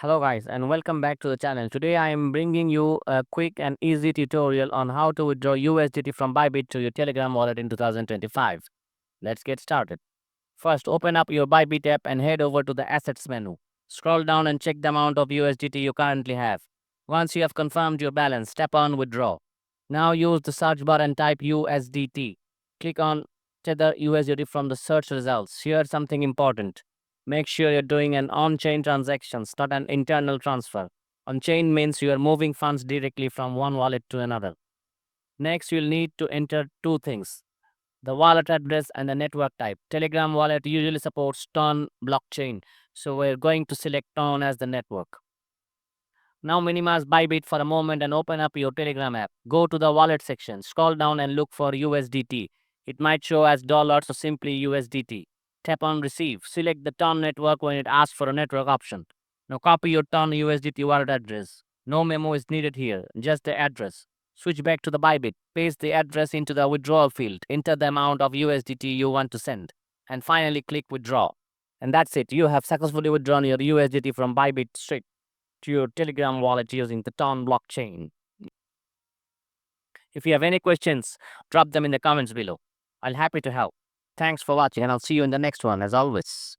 Hello guys and welcome back to the channel. Today I am bringing you a quick and easy tutorial on how to withdraw USDT from Bybit to your Telegram wallet in 2025. Let's get started. First, open up your Bybit app and head over to the Assets menu. Scroll down and check the amount of USDT you currently have. Once you have confirmed your balance, tap on Withdraw. Now use the search bar and type USDT. Click on Tether USDT from the search results. Here's something important. Make sure you're doing an on-chain transactions, not an internal transfer. On-chain means you are moving funds directly from one wallet to another. Next, you'll need to enter two things: the wallet address and the network type. Telegram wallet usually supports Ton blockchain, so we're going to select Ton as the network. Now minimize Bybit for a moment and open up your Telegram app. Go to the wallet section, scroll down and look for USDT. It might show as dollars or simply USDT. Tap on Receive. Select the Ton network when it asks for a network option. Now copy your Ton USDT wallet address. No memo is needed here, just the address. Switch back to the Bybit. Paste the address into the withdrawal field. Enter the amount of USDT you want to send. And finally click Withdraw. And that's it. You have successfully withdrawn your USDT from Bybit straight to your Telegram wallet using the Ton blockchain. If you have any questions, drop them in the comments below. I'll happy to help. Thanks for watching and I'll see you in the next one as always.